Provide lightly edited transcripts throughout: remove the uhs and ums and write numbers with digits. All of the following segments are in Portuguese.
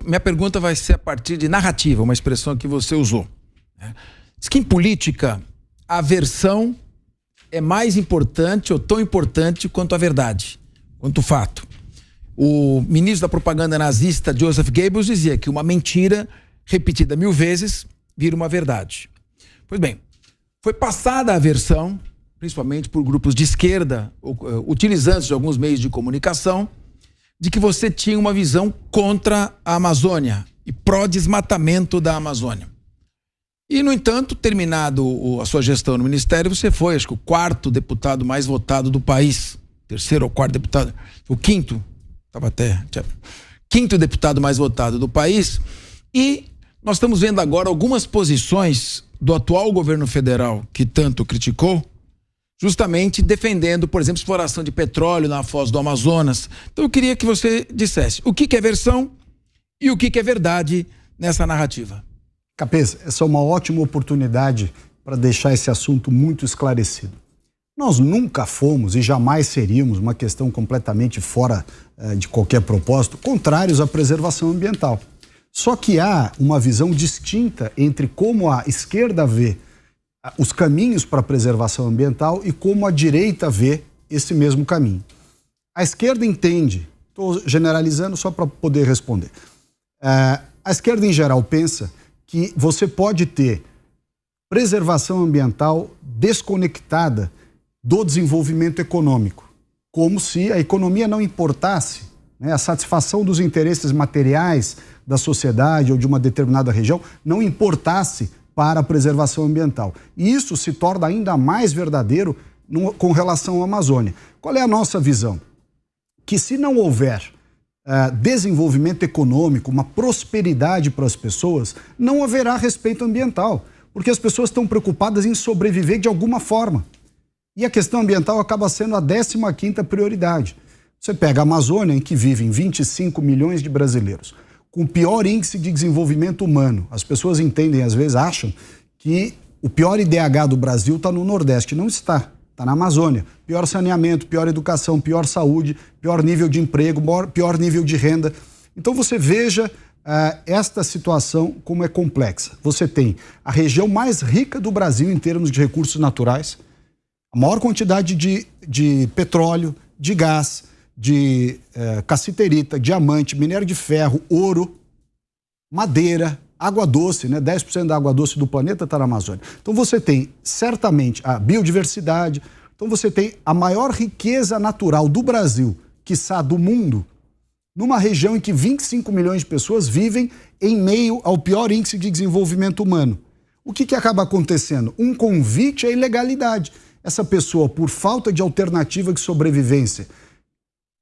minha pergunta vai ser a partir de narrativa, uma expressão que você usou. Diz que em política a versão é mais importante ou tão importante quanto a verdade, quanto o fato. O ministro da propaganda nazista, Joseph Goebbels, dizia que uma mentira repetida 1000 vezes vira uma verdade. Pois bem, foi passada a versão, principalmente por grupos de esquerda, utilizantes de alguns meios de comunicação, de que você tinha uma visão contra a Amazônia e pró-desmatamento da Amazônia. E, no entanto, terminado a sua gestão no Ministério, você foi, acho que, o 4º deputado mais votado do país. 3º ou 4º deputado. O 5º. Estava até... 5º deputado mais votado do país. E nós estamos vendo agora algumas posições do atual governo federal, que tanto criticou, justamente defendendo, por exemplo, exploração de petróleo na foz do Amazonas. Então eu queria que você dissesse o que é versão e o que é verdade nessa narrativa. Capês, essa é uma ótima oportunidade para deixar esse assunto muito esclarecido. Nós nunca fomos e jamais seríamos, uma questão completamente fora de qualquer propósito, contrários à preservação ambiental. Só que há uma visão distinta entre como a esquerda vê os caminhos para a preservação ambiental e como a direita vê esse mesmo caminho. A esquerda entende, estou generalizando só para poder responder, a esquerda em geral pensa que você pode ter preservação ambiental desconectada do desenvolvimento econômico, como se a economia não importasse, né, a satisfação dos interesses materiais da sociedade ou de uma determinada região não importasse para a preservação ambiental. E isso se torna ainda mais verdadeiro com relação à Amazônia. Qual é a nossa visão? Que se não houver desenvolvimento econômico, uma prosperidade para as pessoas, não haverá respeito ambiental, porque as pessoas estão preocupadas em sobreviver de alguma forma. E a questão ambiental acaba sendo a 15ª prioridade. Você pega a Amazônia, em que vivem 25 milhões de brasileiros, com o pior índice de desenvolvimento humano. As pessoas entendem, às vezes acham, que o pior IDH do Brasil está no Nordeste. Não está. Está na Amazônia. Pior saneamento, pior educação, pior saúde, pior nível de emprego, pior nível de renda. Então você veja esta situação como é complexa. Você tem a região mais rica do Brasil em termos de recursos naturais, a maior quantidade de petróleo, de gás, de cassiterita, diamante, minério de ferro, ouro, madeira, água doce, né? 10% da água doce do planeta está na Amazônia. Então você tem certamente a biodiversidade, então você tem a maior riqueza natural do Brasil, quiçá do mundo, numa região em que 25 milhões de pessoas vivem em meio ao pior índice de desenvolvimento humano. O que acaba acontecendo? Um convite à ilegalidade. Essa pessoa, por falta de alternativa de sobrevivência,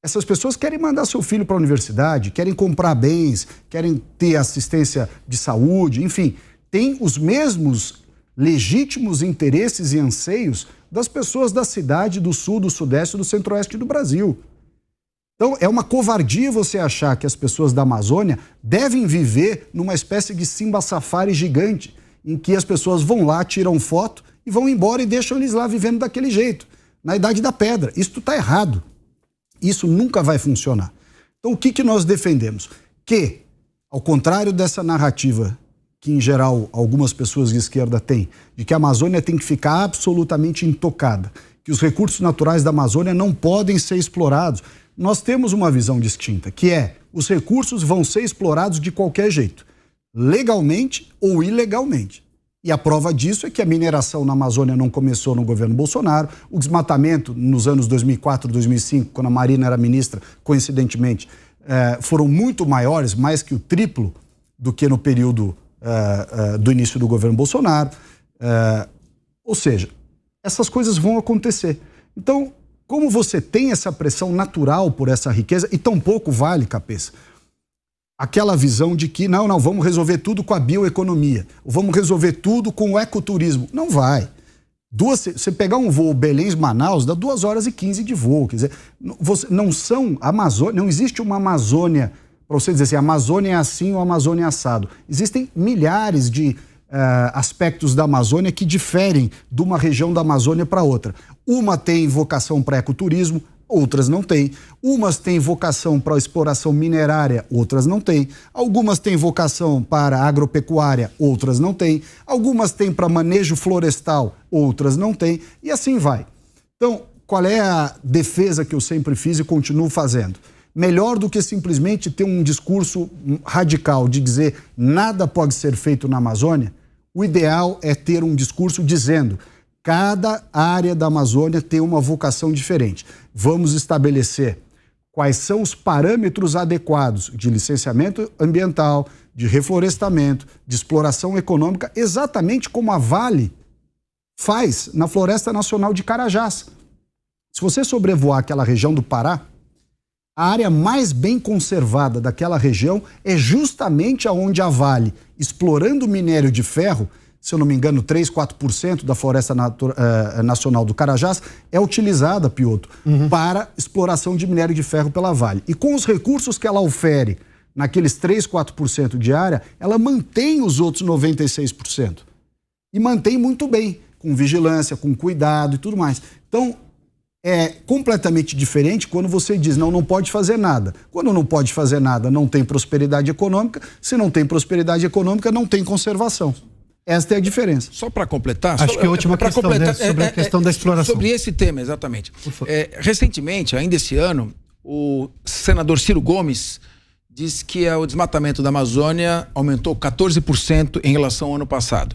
essas pessoas querem mandar seu filho para a universidade, querem comprar bens, querem ter assistência de saúde, enfim, tem os mesmos legítimos interesses e anseios das pessoas da cidade, do sul, do sudeste e do centro-oeste do Brasil. Então, é uma covardia você achar que as pessoas da Amazônia devem viver numa espécie de Simba Safari gigante, em que as pessoas vão lá, tiram foto e vão embora e deixam eles lá vivendo daquele jeito, na Idade da Pedra. Isso está errado. Isso nunca vai funcionar. Então, o que nós defendemos? Que, ao contrário dessa narrativa que, em geral, algumas pessoas de esquerda têm, de que a Amazônia tem que ficar absolutamente intocada, que os recursos naturais da Amazônia não podem ser explorados, nós temos uma visão distinta, que é, os recursos vão ser explorados de qualquer jeito, legalmente ou ilegalmente. E a prova disso é que a mineração na Amazônia não começou no governo Bolsonaro, o desmatamento nos anos 2004, 2005, quando a Marina era ministra, coincidentemente, foram muito maiores, mais que o triplo do que no período do início do governo Bolsonaro. Ou seja, essas coisas vão acontecer. Então, como você tem essa pressão natural por essa riqueza, e tão pouco vale, Capês, aquela visão de que, não, vamos resolver tudo com a bioeconomia, vamos resolver tudo com o ecoturismo. Não vai. Você pegar um voo Belém-Manaus, dá 2 horas e 15 de voo. Quer dizer, não existe uma Amazônia, para você dizer assim, a Amazônia é assim ou a Amazônia é assado. Existem milhares de aspectos da Amazônia que diferem de uma região da Amazônia para outra. Uma tem vocação para ecoturismo, outras não têm. Umas têm vocação para a exploração minerária, outras não têm. Algumas têm vocação para agropecuária, outras não têm. Algumas têm para manejo florestal, outras não têm. E assim vai. Então, qual é a defesa que eu sempre fiz e continuo fazendo? Melhor do que simplesmente ter um discurso radical de dizer nada pode ser feito na Amazônia, o ideal é ter um discurso dizendo cada área da Amazônia tem uma vocação diferente. Vamos estabelecer quais são os parâmetros adequados de licenciamento ambiental, de reflorestamento, de exploração econômica, exatamente como a Vale faz na Floresta Nacional de Carajás. Se você sobrevoar aquela região do Pará, a área mais bem conservada daquela região é justamente aonde a Vale, explorando o minério de ferro, se eu não me engano, 3, 4% da Floresta Nacional do Carajás é utilizada, Piotr, para exploração de minério de ferro pela Vale. E com os recursos que ela ofere naqueles 3, 4% de área, ela mantém os outros 96%. E mantém muito bem, com vigilância, com cuidado e tudo mais. Então, é completamente diferente quando você diz não pode fazer nada. Quando não pode fazer nada, não tem prosperidade econômica. Se não tem prosperidade econômica, não tem conservação. Esta é a diferença. Só para completar... Acho que a última questão sobre a questão da exploração. Sobre esse tema, exatamente. Recentemente, ainda esse ano, o senador Ciro Gomes disse que o desmatamento da Amazônia aumentou 14% em relação ao ano passado.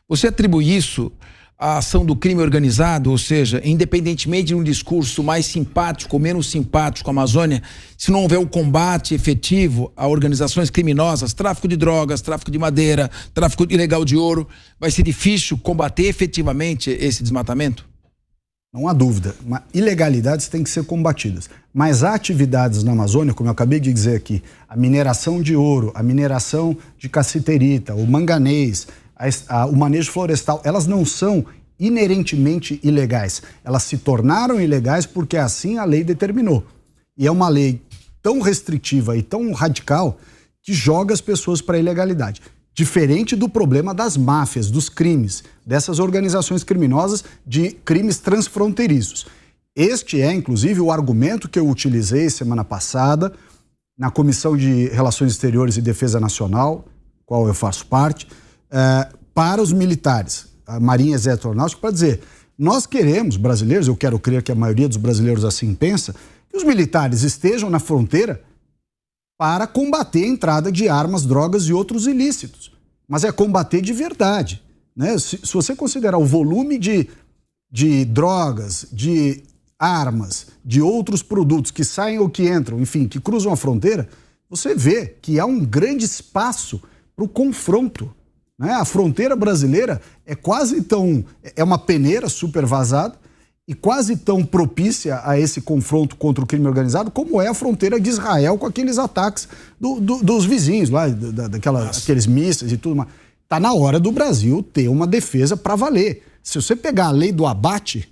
Você atribui isso à ação do crime organizado, ou seja, independentemente de um discurso mais simpático ou menos simpático à Amazônia, se não houver um combate efetivo a organizações criminosas, tráfico de drogas, tráfico de madeira, tráfico ilegal de ouro, vai ser difícil combater efetivamente esse desmatamento? Não há dúvida. Ilegalidades têm que ser combatidas. Mas há atividades na Amazônia, como eu acabei de dizer aqui, a mineração de ouro, a mineração de cassiterita, o manganês, o manejo florestal, elas não são inerentemente ilegais. Elas se tornaram ilegais porque assim a lei determinou. E é uma lei tão restritiva e tão radical que joga as pessoas para a ilegalidade. Diferente do problema das máfias, dos crimes, dessas organizações criminosas de crimes transfronteiriços. Este é, inclusive, o argumento que eu utilizei semana passada na Comissão de Relações Exteriores e Defesa Nacional, qual eu faço parte, para os militares, a Marinha, Exército, Aeronáutica, para dizer, nós queremos, brasileiros, eu quero crer que a maioria dos brasileiros assim pensa, que os militares estejam na fronteira para combater a entrada de armas, drogas e outros ilícitos. Mas é combater de verdade, né? Se você considerar o volume de drogas, de armas, de outros produtos que saem ou que entram, enfim, que cruzam a fronteira, você vê que há um grande espaço para o confronto. Né? A fronteira brasileira é quase tão... é uma peneira super vazada e quase tão propícia a esse confronto contra o crime organizado como é a fronteira de Israel com aqueles ataques dos vizinhos lá, aqueles mísseis e tudo mais. Está na hora do Brasil ter uma defesa para valer. Se você pegar a lei do abate,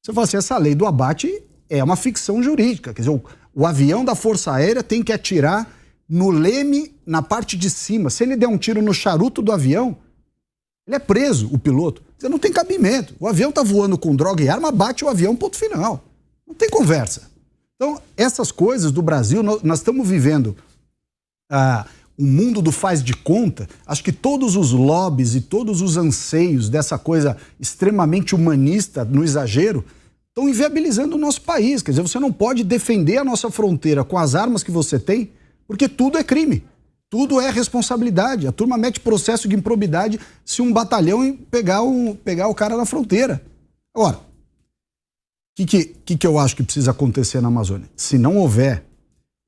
você fala assim, essa lei do abate é uma ficção jurídica. Quer dizer, o avião da Força Aérea tem que atirar no leme, na parte de cima. Se ele der um tiro no charuto do avião, ele é preso, o piloto. Você não tem cabimento. O avião está voando com droga e arma, bate o avião, ponto final. Não tem conversa. Então, essas coisas do Brasil, nós estamos vivendo o mundo do faz de conta. Acho que todos os lobbies e todos os anseios dessa coisa extremamente humanista, no exagero, estão inviabilizando o nosso país. Quer dizer, você não pode defender a nossa fronteira com as armas que você tem, porque tudo é crime, tudo é responsabilidade. A turma mete processo de improbidade se um batalhão pegar o cara na fronteira. Agora, o que eu acho que precisa acontecer na Amazônia? Se não houver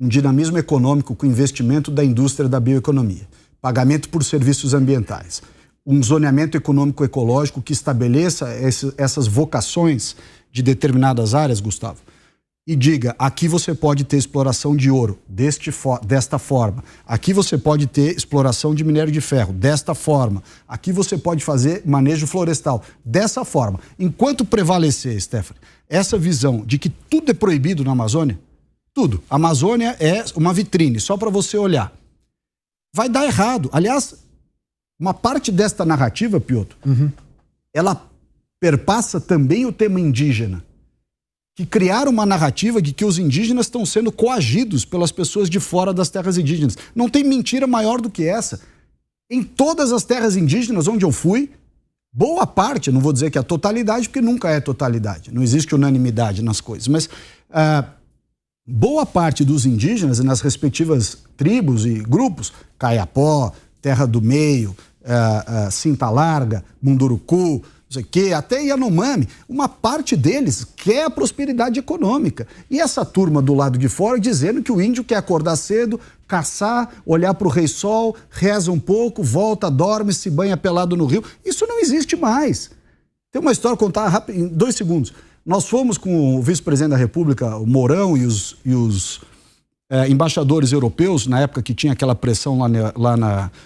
um dinamismo econômico com investimento da indústria da bioeconomia, pagamento por serviços ambientais, um zoneamento econômico ecológico que estabeleça essas vocações de determinadas áreas, Gustavo, e diga, aqui você pode ter exploração de ouro desta forma, aqui você pode ter exploração de minério de ferro desta forma, aqui você pode fazer manejo florestal dessa forma. Enquanto prevalecer, Stephanie, essa visão de que tudo é proibido na Amazônia, tudo, a Amazônia é uma vitrine só para você olhar, vai dar errado. Aliás, uma parte desta narrativa, Piotr, ela perpassa também o tema indígena, que criaram uma narrativa de que os indígenas estão sendo coagidos pelas pessoas de fora das terras indígenas. Não tem mentira maior do que essa. Em todas as terras indígenas onde eu fui, boa parte, não vou dizer que é a totalidade, porque nunca é totalidade, não existe unanimidade nas coisas, mas boa parte dos indígenas nas respectivas tribos e grupos, Caiapó, Terra do Meio, Cinta Larga, Munduruku, não sei o quê, até Yanomami, uma parte deles quer a prosperidade econômica. E essa turma do lado de fora dizendo que o índio quer acordar cedo, caçar, olhar para o Rei Sol, reza um pouco, volta, dorme, se banha pelado no rio. Isso não existe mais. Tem uma história, contar rápido, em 2 segundos. Nós fomos com o vice-presidente da República, o Mourão, e os embaixadores europeus, na época que tinha aquela pressão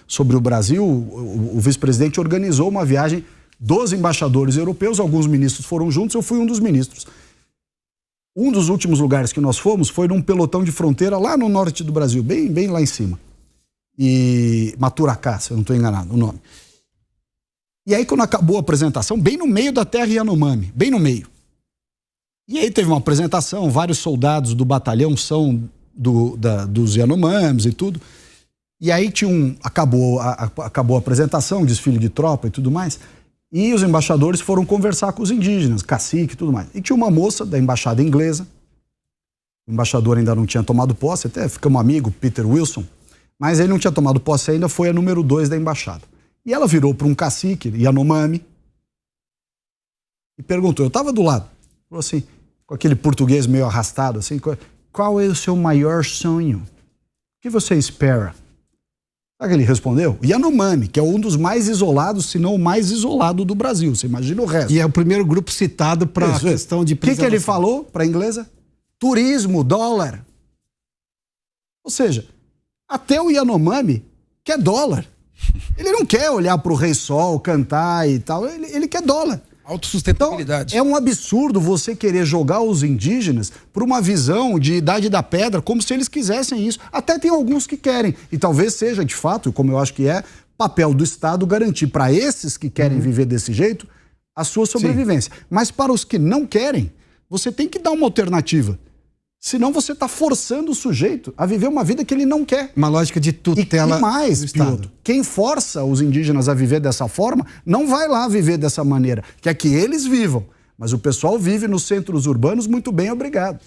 sobre o Brasil, o vice-presidente organizou uma viagem dos embaixadores europeus, alguns ministros foram juntos, eu fui um dos ministros. Um dos últimos lugares que nós fomos foi num pelotão de fronteira lá no norte do Brasil, bem lá em cima. E Maturacá, se eu não estou enganado o nome. E aí quando acabou a apresentação, bem no meio da terra Yanomami, bem no meio. E aí teve uma apresentação, vários soldados do batalhão são dos Yanomamis e tudo. E aí acabou a apresentação, desfile de tropa e tudo mais. E os embaixadores foram conversar com os indígenas, cacique e tudo mais. E tinha uma moça da embaixada inglesa, o embaixador ainda não tinha tomado posse, até ficamos amigos, Peter Wilson, mas ele não tinha tomado posse ainda, foi a número 2 da embaixada. E ela virou para um cacique, Yanomami, e perguntou, eu estava do lado, falou assim, com aquele português meio arrastado, assim, qual é o seu maior sonho? O que você espera? Sabe o que ele respondeu? Yanomami, que é um dos mais isolados, se não o mais isolado do Brasil. Você imagina o resto. E é o primeiro grupo citado para a questão de preservação. O que ele falou para a inglesa? Turismo, dólar. Ou seja, até o Yanomami quer dólar. Ele não quer olhar para o Rei Sol, cantar e tal. Ele quer dólar. Autossustentabilidade. Então, é um absurdo você querer jogar os indígenas por uma visão de idade da pedra, como se eles quisessem isso. Até tem alguns que querem. E talvez seja, de fato, como eu acho que é, papel do Estado garantir para esses que querem viver desse jeito a sua sobrevivência. Sim. Mas para os que não querem, você tem que dar uma alternativa. Senão você está forçando o sujeito a viver uma vida que ele não quer. Uma lógica de tutela. E mais, Piotr, quem força os indígenas a viver dessa forma, não vai lá viver dessa maneira. Quer que eles vivam. Mas o pessoal vive nos centros urbanos muito bem, obrigado.